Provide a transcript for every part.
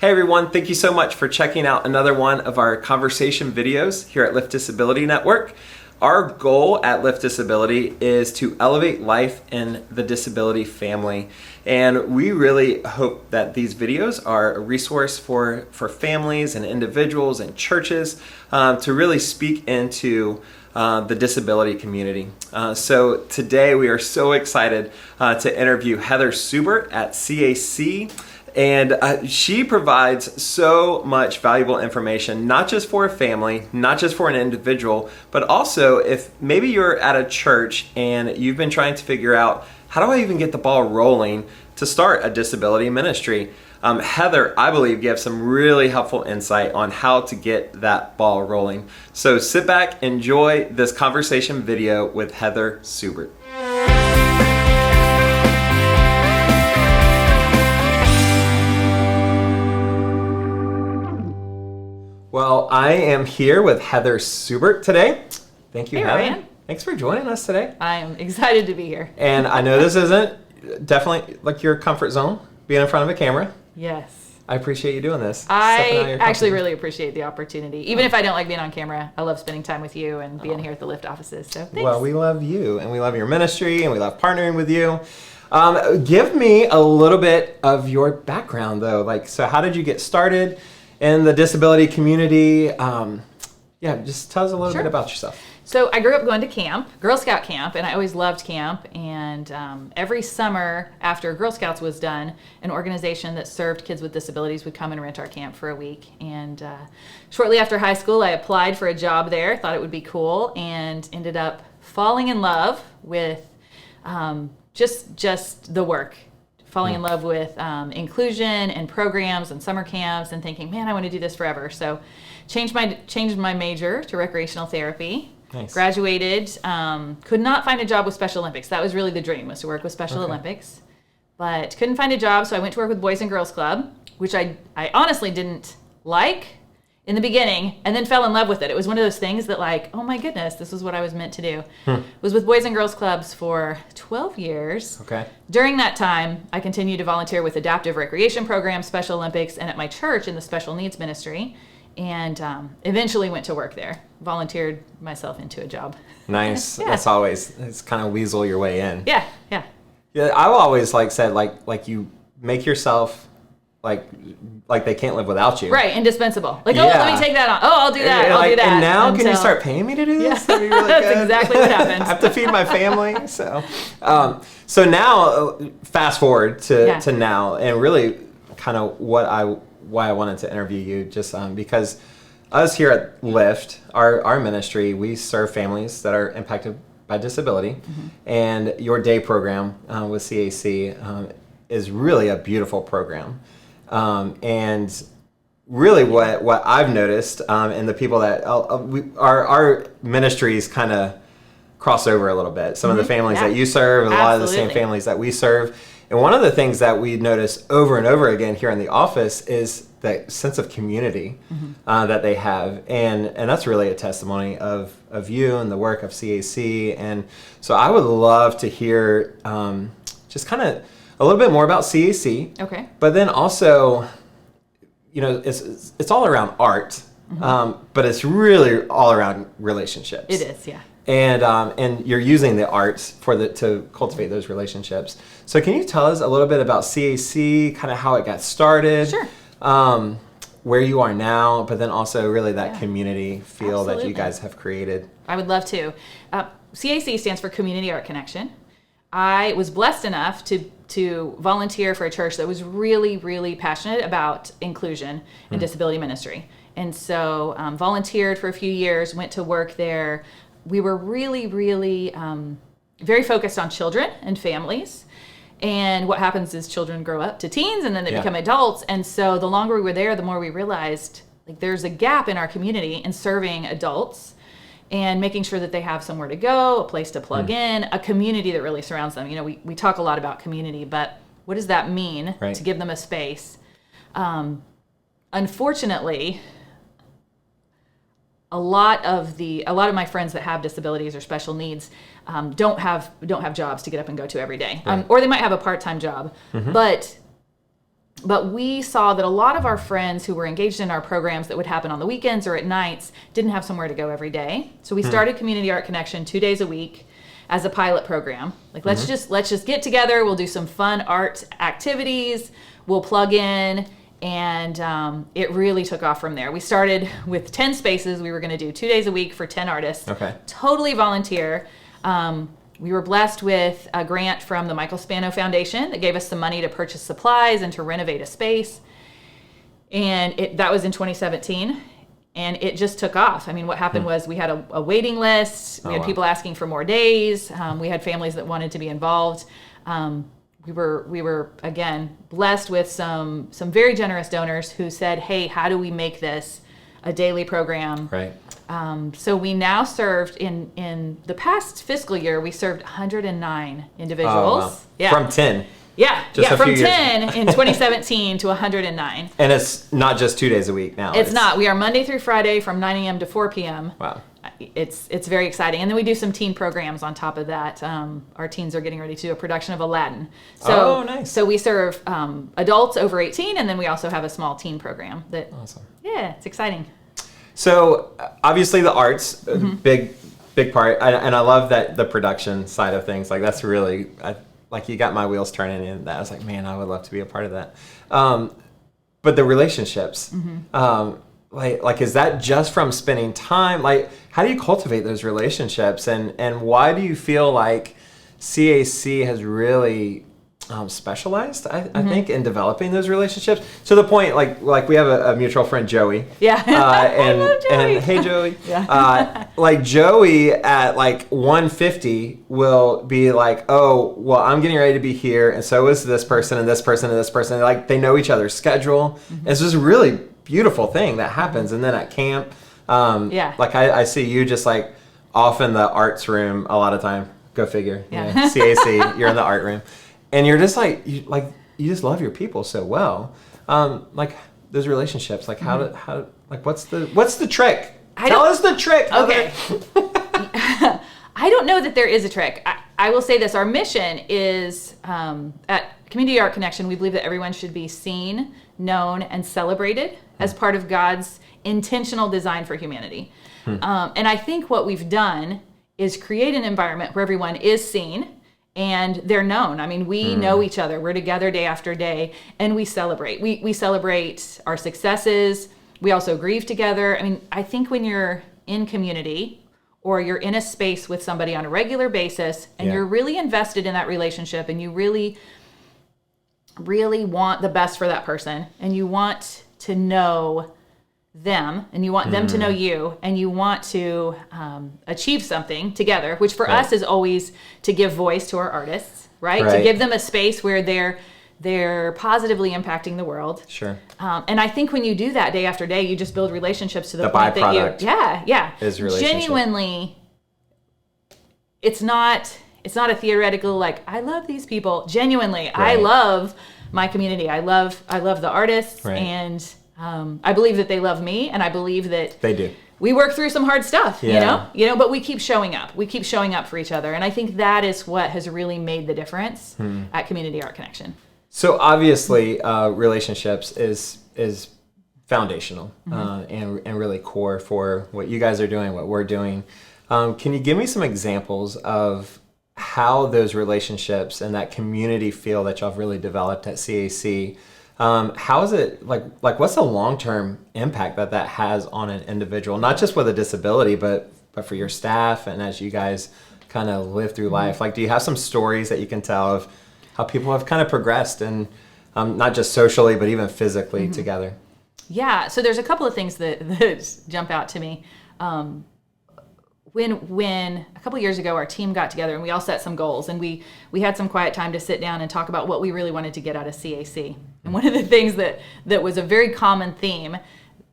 Hey everyone, thank you so much for checking out another one of our conversation videos here at Lift Disability Network. Our goal at Lift Disability is to elevate life in the disability family. And we really hope that these videos are a resource for families and individuals and churches to really speak into the disability community. So today we are so excited to interview Heather Subert at CAC. And she provides so much valuable information, not just for a family, not just for an individual, but also if maybe you're at a church and you've been trying to figure out, how do I even get the ball rolling to start a disability ministry? Heather, I believe, gives some really helpful insight on how to get that ball rolling. So sit back, enjoy this conversation video with Heather Subert. Well, I am here with Heather Subert today. Thank you, hey, Heather. Ryan. Thanks for joining us today. I am excited to be here. And I know this isn't definitely like your comfort zone, being in front of a camera. Yes. I appreciate you doing this. I actually really appreciate the opportunity. Even if I don't like being on camera, I love spending time with you and being here at the Lift offices. So thanks. Well, we love you, and we love your ministry, and we love partnering with you. Give me a little bit of your background, though. So how did you get started in the disability community? Just tell us a little bit about yourself. So I grew up going to camp, Girl Scout camp, and I always loved camp. And every summer after Girl Scouts was done, an organization that served kids with disabilities would come and rent our camp for a week. And shortly after high school, I applied for a job there, thought it would be cool, and ended up falling in love with just the work. Falling in love with inclusion and programs and summer camps and thinking, man, I want to do this forever. So changed my major to recreational therapy. Nice. Graduated, could not find a job with Special Olympics. That was really the dream, was to work with Special Olympics. But couldn't find a job, so I went to work with Boys and Girls Club, which I honestly didn't like in the beginning, and then fell in love with it. It was one of those things that oh my goodness, this is what I was meant to do. Was with Boys and Girls Clubs for 12 years. Okay. During that time, I continued to volunteer with adaptive recreation programs, Special Olympics, and at my church in the special needs ministry, and eventually went to work there. Volunteered myself into a job. Nice. Yeah. That's always, it's kind of weasel your way in. Yeah. Yeah, I've always said you make yourself like they can't live without you. Right, indispensable. Let me take that on. Oh, I'll do that. I'll do that. And now, can you start paying me to do this? Yeah. That'd be really That's good. exactly what happens. I have to feed my family. So now, fast forward to now, and really kind of why I wanted to interview you, just because us here at Lift, our ministry, we serve families that are impacted by disability, and your day program with CAC is really a beautiful program. And really what I've noticed, and the people that our ministries kind of cross over a little bit. Some of the families that you serve, a lot of the same families that we serve. And one of the things that we notice over and over again here in the office is that sense of community that they have. And that's really a testimony of you and the work of CAC. And so I would love to hear just kind of a little bit more about CAC. Okay. But then also, it's all around art, but it's really all around relationships. It is, yeah. And you're using the arts to cultivate those relationships. So can you tell us a little bit about CAC, kind of how it got started? Sure. Where you are now, but then also really that community feel that you Absolutely. guys have created. I would love to. CAC stands for Community Art Connection. I was blessed enough to volunteer for a church that was really, really passionate about inclusion and disability ministry. And so volunteered for a few years, went to work there. We were really, really very focused on children and families. And what happens is children grow up to teens and then they become adults. And so the longer we were there, the more we realized there's a gap in our community in serving adults and making sure that they have somewhere to go, a place to plug in, a community that really surrounds them. We talk a lot about community, but what does that mean to give them a space? Unfortunately, a lot of my friends that have disabilities or special needs don't have jobs to get up and go to every day, or they might have a part-time job, but But we saw that a lot of our friends who were engaged in our programs that would happen on the weekends or at nights didn't have somewhere to go every day. So we started Community Art Connection 2 days a week as a pilot program. Like, let's just get together. We'll do some fun art activities. We'll plug in. And it really took off from there. We started with 10 spaces. We were going to do 2 days a week for 10 artists. Okay. Totally volunteer. We were blessed with a grant from the Michael Spano Foundation that gave us some money to purchase supplies and to renovate a space. And that was in 2017. And it just took off. I mean, what happened was we had a waiting list. We had people asking for more days. We had families that wanted to be involved. We were again blessed with some very generous donors who said, "Hey, how do we make this a daily program?" Right. So we now served in the past fiscal year. We served 109 individuals. Oh, wow. Yeah. From 10. Yeah, Just a from few years. 10 in 2017 to 109. And it's not just 2 days a week now. It's not. We are Monday through Friday from 9 a.m. to 4 p.m. Wow. It's very exciting. And then we do some teen programs on top of that. Our teens are getting ready to do a production of Aladdin. So, nice. So we serve adults over 18, and then we also have a small teen program. Awesome. Yeah, it's exciting. So obviously the arts, a big part, and I love that the production side of things. Like that's really, like you got my wheels turning in that. I was like, man, I would love to be a part of that. But the relationships, like is that just from spending time? Like, how do you cultivate those relationships, and why do you feel like CAC has really specialized, I think, in developing those relationships to the point like we have a mutual friend, Joey. Yeah. And, I love Joey. and hey, Joey. Yeah. Like Joey at like 1:50 will be like, oh, well, I'm getting ready to be here, and so is this person and this person and this person. Like they know each other's schedule. It's just a really beautiful thing that happens. And then at camp, like I see you just like off in the arts room a lot of time. Go figure. Yeah. You know, CAC, you're in the art room. And you're just like you just love your people so well. Like those relationships, like how like what's the trick? Tell us the trick. Okay. I don't know that there is a trick. I will say this: our mission is at Community Art Connection. We believe that everyone should be seen, known, and celebrated as part of God's intentional design for humanity. And I think what we've done is create an environment where everyone is seen. And they're known. I mean, we know each other. We're together day after day, and we celebrate. We celebrate our successes. We also grieve together. I mean, I think when you're in community or you're in a space with somebody on a regular basis and you're really invested in that relationship and you really, really want the best for that person and you want to know them and you want them to know you and you want to achieve something together, which for us is always to give voice to our artists, right? To give them a space where they're positively impacting the world. Sure. And I think when you do that day after day, you just build relationships to the point byproduct that you is relationship. Genuinely, it's not a theoretical like I love these people. Genuinely, I love my community. I love the artists and I believe that they love me, and I believe that they do. We work through some hard stuff, you know, but we keep showing up. We keep showing up for each other, and I think that is what has really made the difference at Community Art Connection. So obviously, relationships is foundational and really core for what you guys are doing, what we're doing. Can you give me some examples of how those relationships and that community feel that y'all have really developed at CAC? How is it like what's the long-term impact that has on an individual, not just with a disability, but for your staff and as you guys kind of live through life? Like, do you have some stories that you can tell of how people have kind of progressed and not just socially, but even physically together? Yeah. So there's a couple of things that jump out to me. When a couple of years ago our team got together and we all set some goals and we had some quiet time to sit down and talk about what we really wanted to get out of CAC. And one of the things that was a very common theme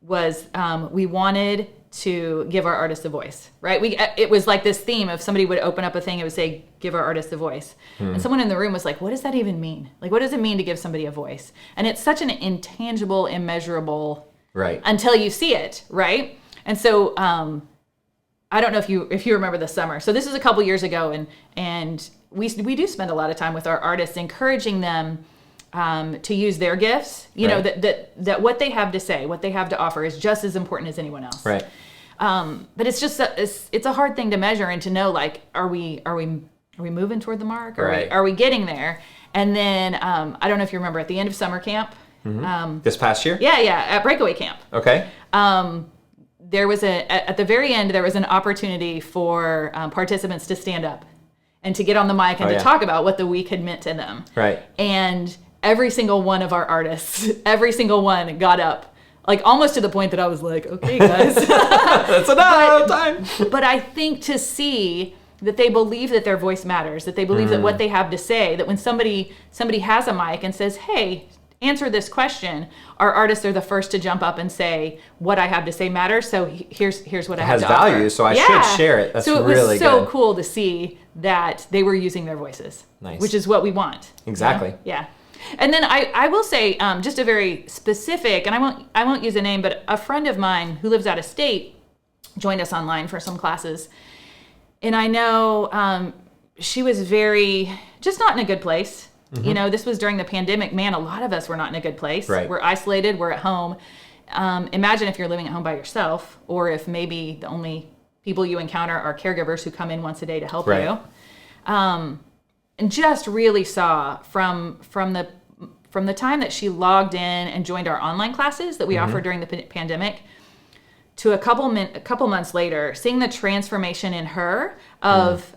was we wanted to give our artists a voice, right? It was like this theme of somebody would open up a thing, it would say, give our artists a voice. And someone in the room was like, what does that even mean? Like, what does it mean to give somebody a voice? And it's such an intangible, immeasurable, until you see it, right? And so I don't know if you remember the summer. So this is a couple years ago, and we do spend a lot of time with our artists, encouraging them to use their gifts. You know, Right. that what they have to say, what they have to offer is just as important as anyone else. Right. But it's just it's a hard thing to measure and to know, like, are we moving toward the mark? Right. Are we getting there? And then I don't know if you remember at the end of summer camp. This past year? Yeah, at Breakaway Camp. Okay. There was at the very end, there was an opportunity for participants to stand up and to get on the mic and to talk about what the week had meant to them. Right. And every single one of our artists, every single one got up, like almost to the point that I was like, okay, guys. That's enough time. But I think to see that they believe that their voice matters, that they believe that what they have to say, that when somebody has a mic and says, hey, answer this question, our artists are the first to jump up and say, what I have to say matters, so here's what I have to offer. Has value, so I should share it. That's so it really was so good. cool to see that they were using their voices. Nice. Which is what we want. Exactly. You know? Yeah. And then I will say, just a very specific, and I won't use a name, but a friend of mine who lives out of state joined us online for some classes. And I know she was just not in a good place. Mm-hmm. You know, this was during the pandemic. Man, a lot of us were not in a good place. Right. We're isolated. We're at home. Imagine if you're living at home by yourself, or if maybe the only people you encounter are caregivers who come in once a day to help you. And just really saw from the time that she logged in and joined our online classes that we offered during the pandemic to a couple months later, seeing the transformation in her of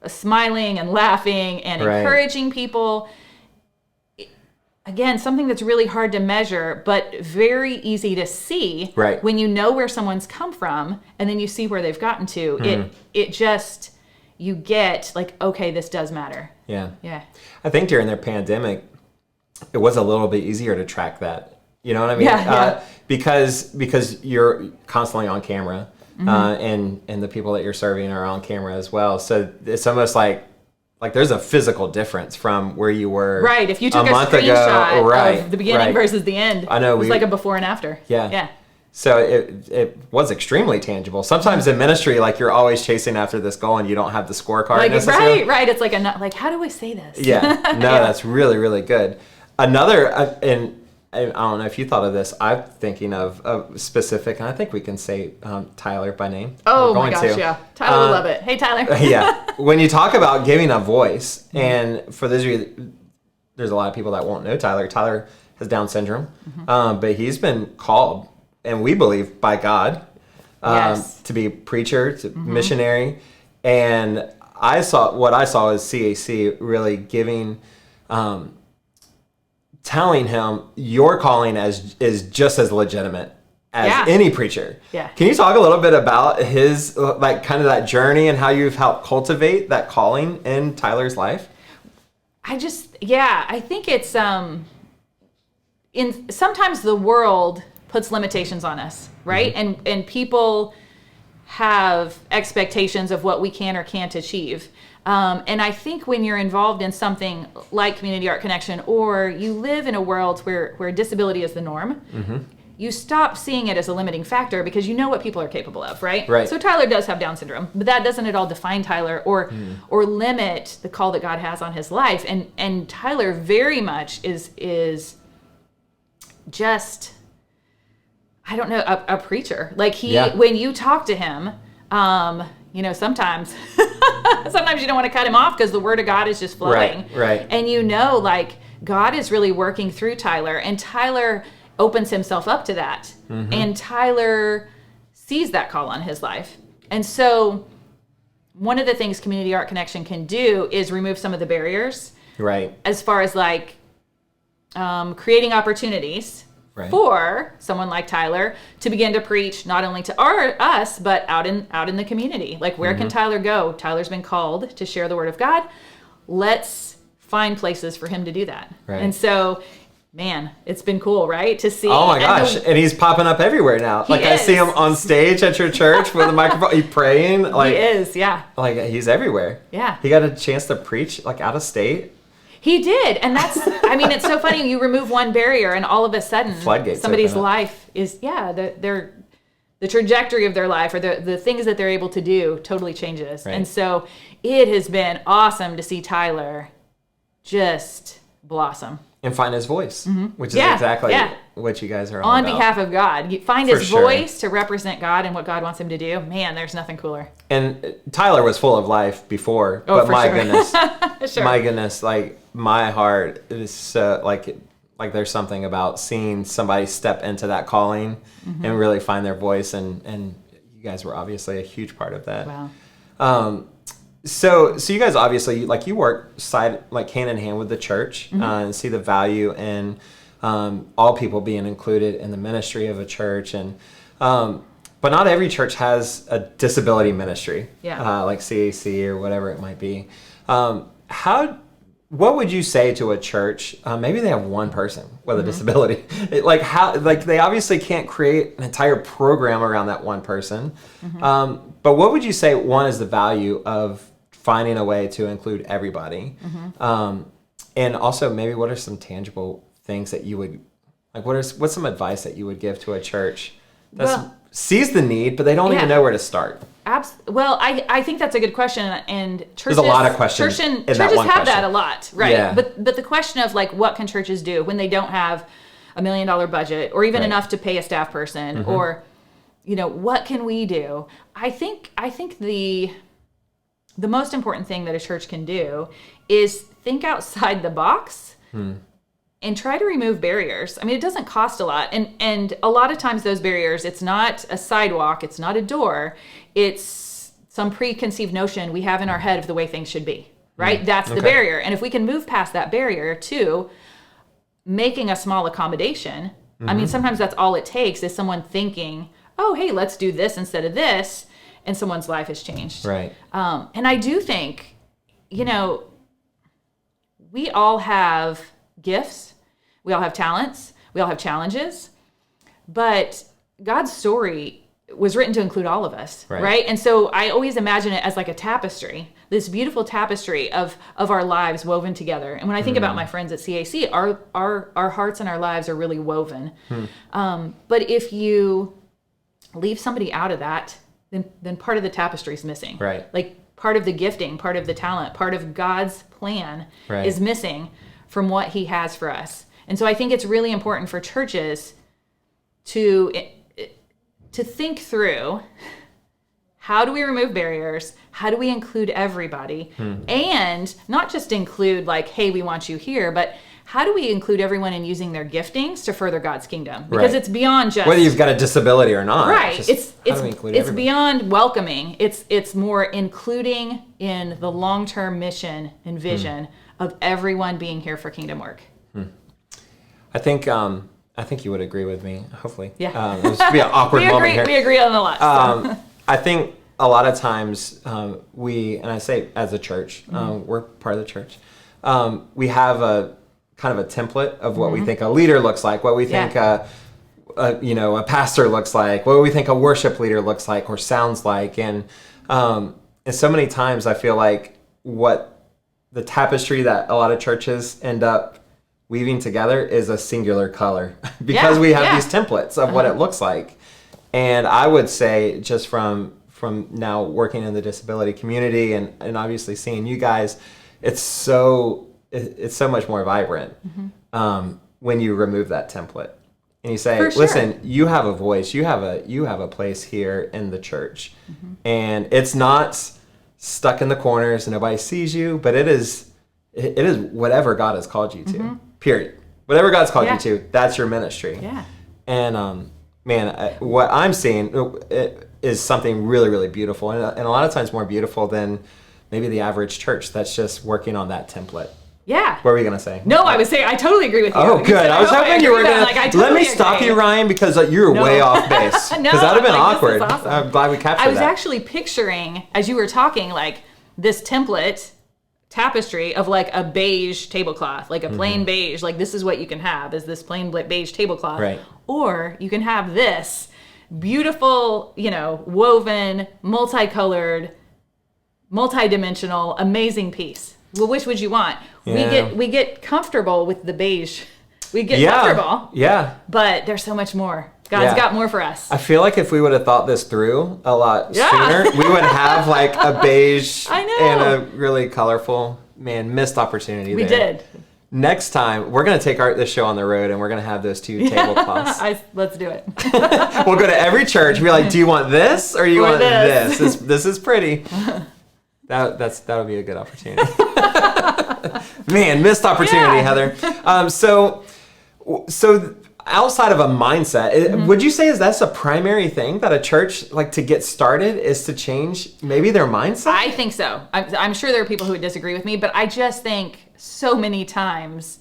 smiling and laughing and encouraging people. Again, something that's really hard to measure, but very easy to see when you know where someone's come from and then you see where they've gotten to. It just, you get like, okay, this does matter. Yeah. Yeah. I think during their pandemic, it was a little bit easier to track that. You know what I mean? Yeah. Because you're constantly on camera, and the people that you're serving are on camera as well. So it's almost like there's a physical difference from where you were. Right. If you took a month screenshot ago, of the beginning versus the end, I know it was like a before and after. Yeah. Yeah. So it was extremely tangible. Sometimes in ministry, like you're always chasing after this goal and you don't have the scorecard necessarily. Right. It's like how do I say this? Yeah. No, that's really, really good. Another, and I don't know if you thought of this, I'm thinking of a specific, and I think we can say Tyler by name. Oh my gosh, yeah. Tyler will love it. Hey, Tyler. Yeah. When you talk about giving a voice, and for those of you, there's a lot of people that won't know Tyler. Tyler has Down syndrome, but he's been called, and we believe by God, to be a preacher, to missionary. And what I saw is CAC really giving, telling him your calling is just as legitimate as any preacher. Yeah. Can you talk a little bit about his, like, kind of that journey and how you've helped cultivate that calling in Tyler's life? I think it's, sometimes the world puts limitations on us, right? And people have expectations of what we can or can't achieve. And I think when you're involved in something like Community Art Connection, or you live in a world where disability is the norm, you stop seeing it as a limiting factor because you know what people are capable of, right? Right. So Tyler does have Down syndrome, but that doesn't at all define Tyler or limit the call that God has on his life. And Tyler very much is just, I don't know, a preacher. Like when you talk to him, sometimes you don't want to cut him off because the word of God is just flowing. Right. And like God is really working through Tyler, and Tyler opens himself up to that. And Tyler sees that call on his life. And so one of the things Community Art Connection can do is remove some of the barriers. Right. As far as like creating opportunities for someone like Tyler to begin to preach not only to us, but out in the community. Like, where can Tyler go? Tyler's been called to share the word of God. Let's find places for him to do that. Right. And so, man, it's been cool, right? To see. Oh my gosh. And he's popping up everywhere now. Like, I see him on stage at your church with a microphone. He's praying. Like, he is, yeah. Like, he's everywhere. Yeah. He got a chance to preach, like, out of state. He did. And that's, it's so funny. You remove one barrier and all of a sudden Floodgates somebody's life is, the trajectory of their life or the things that they're able to do totally changes. Right. And so it has been awesome to see Tyler just blossom. And find his voice, which is Yeah, exactly yeah. what you guys are all On about. behalf of God. You find For his sure. voice to represent God and what God wants him to do. Man, there's nothing cooler. And Tyler was full of life before, Oh, but for my sure. goodness, Sure. my goodness, like my heart is so like there's something about seeing somebody step into that calling and really find their voice, and you guys were obviously a huge part of that. Wow. So you guys obviously you work hand in hand with the church and see the value in all people being included in the ministry of a church, and but not every church has a disability ministry, like CAC or whatever it might be. What would you say to a church? Maybe they have one person with a disability. They obviously can't create an entire program around that one person. But what would you say one is the value of finding a way to include everybody? And also maybe what are some tangible things that you would what's some advice that you would give to a church that sees the need, but they don't even know where to start? Well, I think that's a good question, and churches. There's a lot of questions. Churches that one have question. that a lot, right? Yeah. But the question of what can churches do when they don't have $1 million budget, or even enough to pay a staff person, or what can we do? I think the most important thing that a church can do is think outside the box. And try to remove barriers. I mean, it doesn't cost a lot. And a lot of times those barriers, it's not a sidewalk, it's not a door, it's some preconceived notion we have in our head of the way things should be, right? That's the barrier. And if we can move past that barrier to making a small accommodation, I mean, sometimes that's all it takes is someone thinking, oh, hey, let's do this instead of this, and someone's life has changed. Right. And I do think, we all have gifts. We all have talents. We all have challenges. But God's story was written to include all of us, right? And so I always imagine it as like a tapestry, this beautiful tapestry of our lives woven together. And when I think about my friends at CAC, our hearts and our lives are really woven. But if you leave somebody out of that, then part of the tapestry is missing. Right. Like part of the gifting, part of the talent, part of God's plan is missing from what he has for us. And so I think it's really important for churches to think through, how do we remove barriers? How do we include everybody? And not just include hey, we want you here, but how do we include everyone in using their giftings to further God's kingdom? Because it's beyond just whether you've got a disability or not. Right. It's beyond welcoming. It's more including in the long-term mission and vision of everyone being here for kingdom work. I think you would agree with me. Hopefully, Yeah. This would be an awkward moment here. We agree on a lot. So. I think a lot of times and I say as a church, we're part of the church. We have a kind of a template of what we think a leader looks like, what we think a pastor looks like, what we think a worship leader looks like or sounds like, and so many times I feel like what the tapestry that a lot of churches end up weaving together is a singular color because we have these templates of what it looks like. And I would say just from now working in the disability community and obviously seeing you guys, it's so much more vibrant when you remove that template and you say, listen, you have a voice, you have a place here in the church, and it's not stuck in the corners and nobody sees you, but it is whatever God has called you to. Period. Whatever God's called you to, that's your ministry. Yeah. And what I'm seeing is something really, really beautiful, and a lot of times more beautiful than maybe the average church that's just working on that template. Yeah. What were you gonna say? No, I was saying I totally agree with you. Oh, good. I was hoping you were gonna let me stop you, Ryan, because you were way off base. No, because that'd have been awkward. This is awesome. I'm glad we captured that. I was actually picturing as you were talking this template tapestry of a beige tablecloth, a plain beige, this is what you can have is this plain beige tablecloth, right? Or you can have this beautiful, woven, multicolored, multidimensional, amazing piece. Well, which would you want? Yeah. We get comfortable with the beige. We get comfortable. Yeah. But there's so much more. God's got more for us. I feel like if we would have thought this through a lot sooner, we would have a beige and a really colorful, missed opportunity we there. did. next time we're going to take this show on the road, and we're going to have those 2 tablecloths. Let's do it. We'll go to every church and be like, do you want this or you want this? This is pretty. That'll be a good opportunity. Man, missed opportunity, Heather. So outside of a mindset, would you say that's a primary thing that a church, like, to get started, is to change maybe their mindset? I think so. I'm sure there are people who would disagree with me, but I just think so many times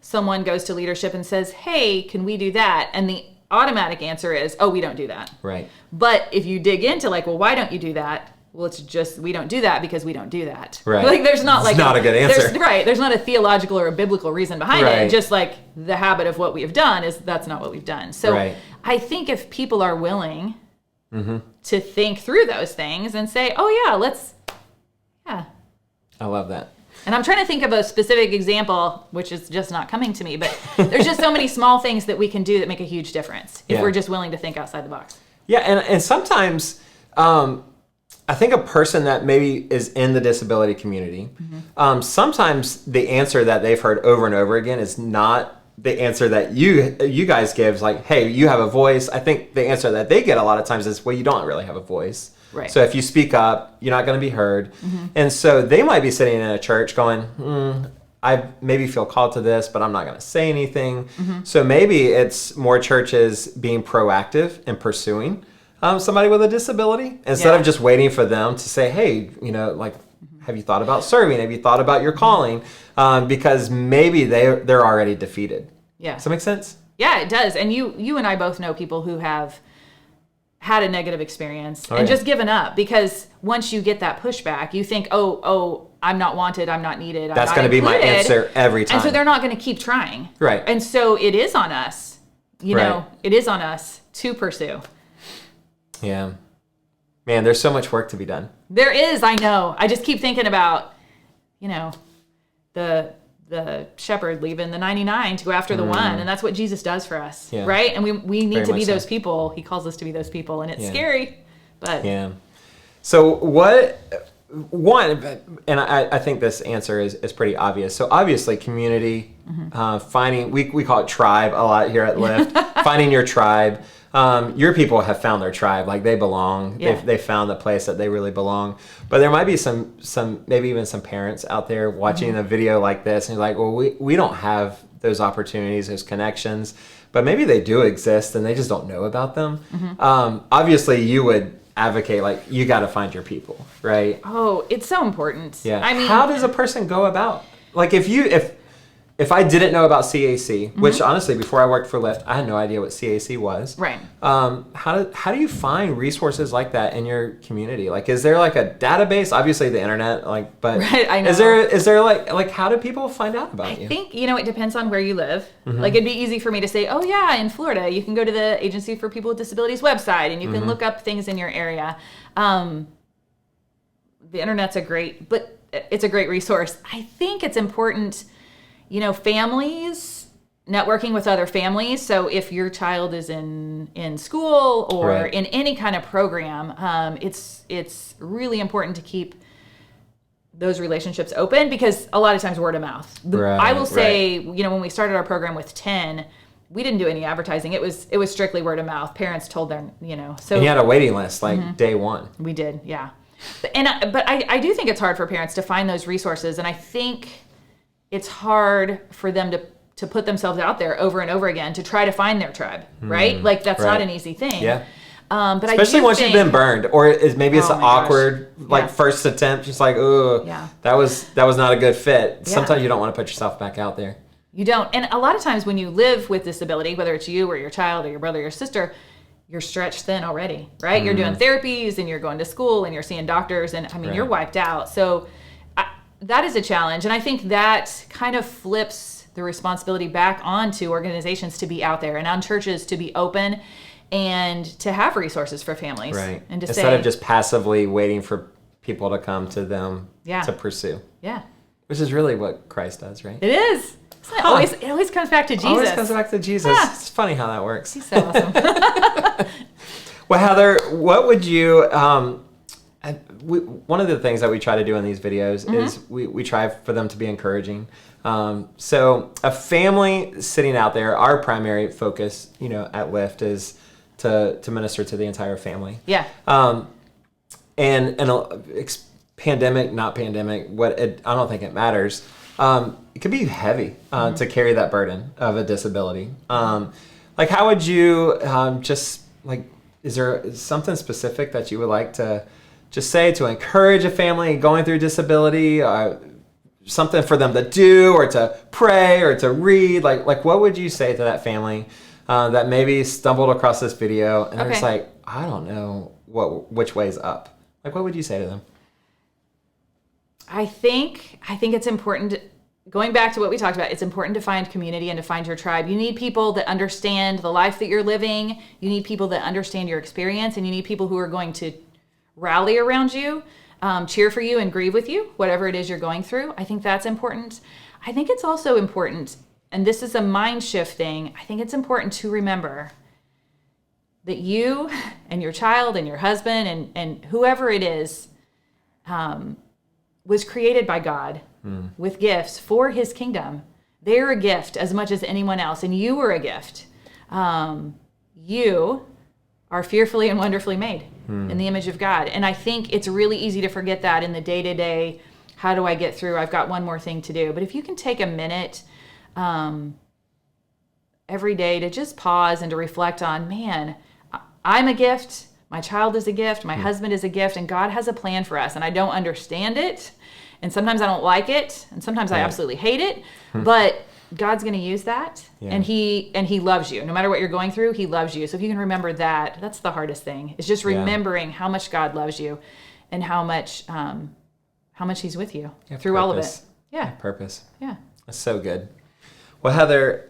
someone goes to leadership and says, hey, can we do that? And the automatic answer is, oh, we don't do that. Right. But if you dig into, like, well, why don't you do that? Well, it's just, we don't do that because we don't do that. Right. Like, there's not like... It's not a good answer. There's not a theological or a biblical reason behind Right. it. Just like the habit of what we have done is that's not what we've done. So Right. I think if people are willing to think through those things and say, oh yeah, I love that. and I'm trying to think of a specific example, which is just not coming to me, but there's just so many small things that we can do that make a huge difference if we're just willing to think outside the box. Yeah, and sometimes I think a person that maybe is in the disability community, sometimes the answer that they've heard over and over again is not the answer that you guys give. Is like, hey, you have a voice. I think the answer that they get a lot of times is, well, you don't really have a voice. Right. So if you speak up, you're not going to be heard. And so they might be sitting in a church going, I maybe feel called to this, but I'm not going to say anything. So maybe it's more churches being proactive and pursuing somebody with a disability instead of just waiting for them to say, hey, like, have you thought about serving? Have you thought about your calling? Because maybe they're already defeated. Yeah. Does that make sense? Yeah, it does. And you and I both know people who have had a negative experience and just given up, because once you get that pushback, you think, oh, I'm not wanted, I'm not needed, That's going to be my answer every time. And so they're not going to keep trying. Right. And so it is on us, it is on us to pursue. Yeah. Man, there's so much work to be done. There is, I know. I just keep thinking about, the shepherd leaving the 99 to go after the one, and that's what Jesus does for us, right? And we need to be those people. He calls us to be those people, and it's scary, but So I think this answer is pretty obvious. So obviously community, finding, we call it tribe a lot here at Lift, finding your tribe. Your people have found their tribe, like they belong. They found the place that they really belong. But there might be some maybe even some parents out there watching a video like this and you're like, well, we don't have those opportunities, those connections, but maybe they do exist and they just don't know about them. Obviously you would advocate, like, you got to find your people, right? Oh, it's so important. Yeah. I mean, how does a person go about, like, if I didn't know about CAC, which honestly, before I worked for Lyft, I had no idea what CAC was. Right. How do you find resources like that in your community? Like, is there like a database? Obviously, the internet, like, but right, I know. Is there like how do people find out about you? I think it depends on where you live. Like, it'd be easy for me to say, oh yeah, in Florida, you can go to the Agency for People with Disabilities website and you can look up things in your area. The internet's it's a great resource. I think it's important. Families, networking with other families. So if your child is in school or in any kind of program, it's really important to keep those relationships open, because a lot of times word of mouth. I will say, when we started our program with 10, we didn't do any advertising. It was strictly word of mouth. Parents told them, So and you had a waiting list like day one. We did, yeah. But I do think it's hard for parents to find those resources, and I think it's hard for them to put themselves out there over and over again to try to find their tribe, right? Like, that's not an easy thing. Yeah. But especially once you've been burned, or maybe it's an awkward first attempt, just like, oh, that was not a good fit. Sometimes you don't want to put yourself back out there. You don't. And a lot of times when you live with disability, whether it's you or your child or your brother or your sister, you're stretched thin already, right? You're doing therapies and you're going to school and you're seeing doctors, and you're wiped out. So that is a challenge. And I think that kind of flips the responsibility back onto organizations to be out there and on churches to be open and to have resources for families. Right. And to instead of just passively waiting for people to come to them to pursue. Yeah. Which is really what Christ does, right? It is. It always comes back to Jesus. Always comes back to Jesus. It's funny how that works. He's so awesome. Well, Heather, what would you, one of the things that we try to do in these videos is we try for them to be encouraging. So a family sitting out there, our primary focus, at Lift is to minister to the entire family. Yeah. Pandemic, not pandemic, I don't think it matters. It could be heavy to carry that burden of a disability. Like, how would you is there something specific that you would like to just say to encourage a family going through disability? Something for them to do, or to pray, or to read? Like what would you say to that family that maybe stumbled across this video and they're just like, I don't know which way's up? Like, what would you say to them? I think it's important, going back to what we talked about, it's important to find community and to find your tribe. You need people that understand the life that you're living. You need people that understand your experience, and you need people who are going to rally around you, cheer for you, and grieve with you, whatever it is you're going through. I think that's important. I think it's also important, and this is a mind shift thing, I think it's important to remember that you and your child and your husband and whoever it is was created by God with gifts for his kingdom. They're a gift as much as anyone else, and you are a gift. You are fearfully and wonderfully made in the image of God. And I think it's really easy to forget that in the day-to-day, how do I get through? I've got one more thing to do. But if you can take a minute every day to just pause and to reflect on, man, I'm a gift. My child is a gift. My husband is a gift. And God has a plan for us. And I don't understand it. And sometimes I don't like it. And sometimes I absolutely hate it. But God's going to use that. And he loves you. No matter what you're going through, he loves you. So if you can remember that, that's the hardest thing. It's just remembering how much God loves you and how much he's with you through all of it. Yeah. Purpose. Yeah. That's so good. Well, Heather,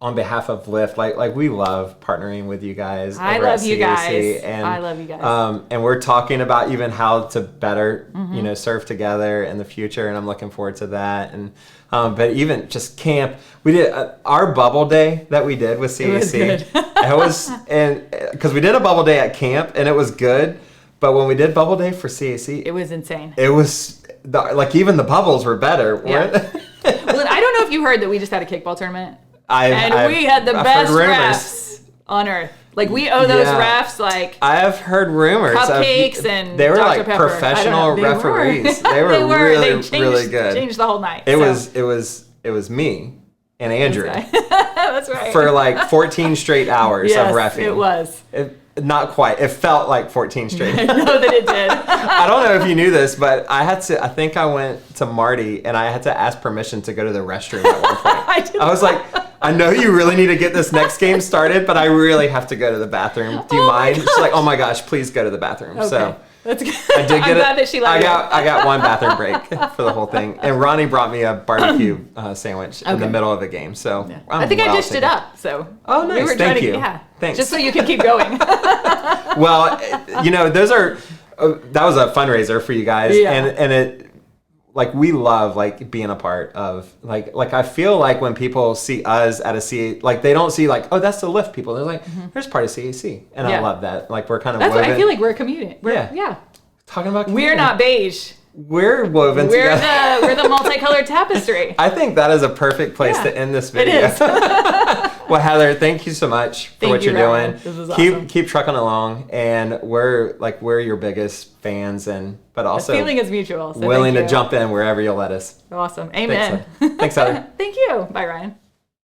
on behalf of Lift, like we love partnering with you guys. I love you guys. I love you guys. And we're talking about even how to better, serve together in the future. And I'm looking forward to that. And but even just camp, we did our bubble day that we did with CAC. It was and because we did a bubble day at camp and it was good. But when we did bubble day for CAC, it was insane. It was even the bubbles were better. Yeah. Well, I don't know if you heard that we just had a kickball tournament. We had the I've best refs on earth. Like, we owe those refs, I have heard rumors. Cupcakes and they were Dr. like Pepper. professional referees. They were really good. Changed the whole night. It was me and Andrew. That's right. For like 14 straight hours of reffing. It was. Not quite. It felt like 14 straight. I know that it did. I don't know if you knew this, but I think I went to Marty and I had to ask permission to go to the restroom at one point. I was like, I know you really need to get this next game started, but I really have to go to the bathroom. Do you mind? She's like, oh my gosh, please go to the bathroom. Okay. So that's good. I did get I'm glad that she let me. I got one bathroom break for the whole thing. And Ronnie brought me a barbecue sandwich in the middle of the game. So I think I dished it up. So oh, nice. Thank you. Thanks. Just so you can keep going. Well, those are that was a fundraiser for you guys, and it we love being a part of I feel like when people see us at a CAC, they don't see oh, that's the Lift people. They're like, there's part of CAC, and I love that. We're kind of that's woven. What I feel like we're a community. Yeah. Talking about community. We're not beige. We're woven together. We're the multicolored tapestry. I think that is a perfect place to end this video. It is. Well, Heather, thank you so much for what you're doing. This was awesome. Keep trucking along, and we're your biggest fans, but also the feeling is mutual. So willing to jump in wherever you'll let us. Awesome. Amen. Thanks, Heather. Thank you. Bye, Ryan.